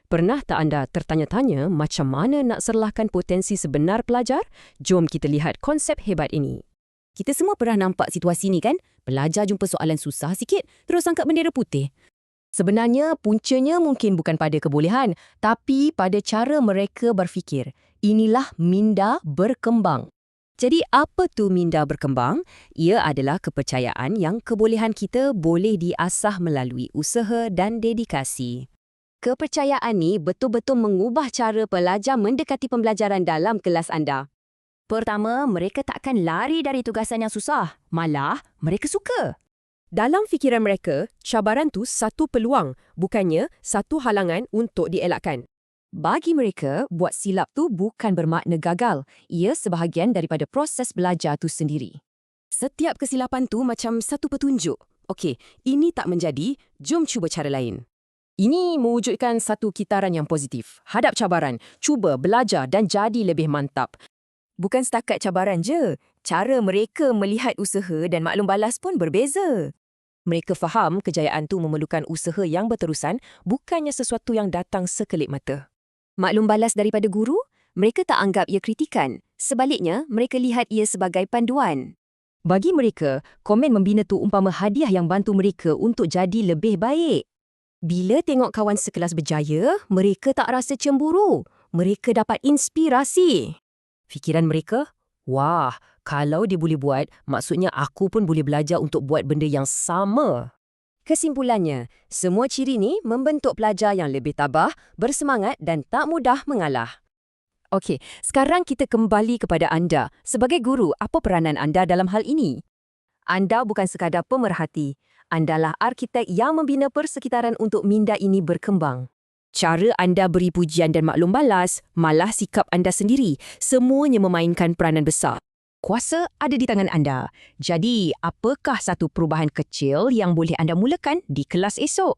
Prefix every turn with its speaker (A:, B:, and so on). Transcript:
A: Pernah tak anda tertanya-tanya macam mana nak serlahkan potensi sebenar pelajar? Jom kita lihat konsep hebat ini.
B: Kita semua pernah nampak situasi ni kan? Pelajar jumpa soalan susah sikit, terus angkat bendera putih. Sebenarnya, puncanya mungkin bukan pada kebolehan, tapi pada cara mereka berfikir. Inilah minda berkembang.
A: Jadi apa tu minda berkembang? Ia adalah kepercayaan yang kebolehan kita boleh diasah melalui usaha dan dedikasi.
B: Kepercayaan ni betul-betul mengubah cara pelajar mendekati pembelajaran dalam kelas anda. Pertama, mereka takkan lari dari tugasan yang susah. Malah, mereka suka.
A: Dalam fikiran mereka, cabaran tu satu peluang, bukannya satu halangan untuk dielakkan.
B: Bagi mereka, buat silap tu bukan bermakna gagal. Ia sebahagian daripada proses belajar tu sendiri.
A: Setiap kesilapan tu macam satu petunjuk. Okey, ini tak menjadi, jom cuba cara lain. Ini mewujudkan satu kitaran yang positif. Hadap cabaran, cuba belajar dan jadi lebih mantap.
B: Bukan setakat cabaran je, cara mereka melihat usaha dan maklum balas pun berbeza.
A: Mereka faham kejayaan tu memerlukan usaha yang berterusan, bukannya sesuatu yang datang sekelip mata.
B: Maklum balas daripada guru, mereka tak anggap ia kritikan. Sebaliknya, mereka lihat ia sebagai panduan.
A: Bagi mereka, komen membina tu umpama hadiah yang bantu mereka untuk jadi lebih baik. Bila tengok kawan sekelas berjaya, mereka tak rasa cemburu. Mereka dapat inspirasi. Fikiran mereka, wah, kalau dia boleh buat, maksudnya aku pun boleh belajar untuk buat benda yang sama. Kesimpulannya, semua ciri ni membentuk pelajar yang lebih tabah, bersemangat dan tak mudah mengalah. Okey, sekarang kita kembali kepada anda. Sebagai guru, apa peranan anda dalam hal ini? Anda bukan sekadar pemerhati. Andalah arkitek yang membina persekitaran untuk minda ini berkembang. Cara anda beri pujian dan maklum balas, malah sikap anda sendiri, semuanya memainkan peranan besar. Kuasa ada di tangan anda. Jadi, apakah satu perubahan kecil yang boleh anda mulakan di kelas esok?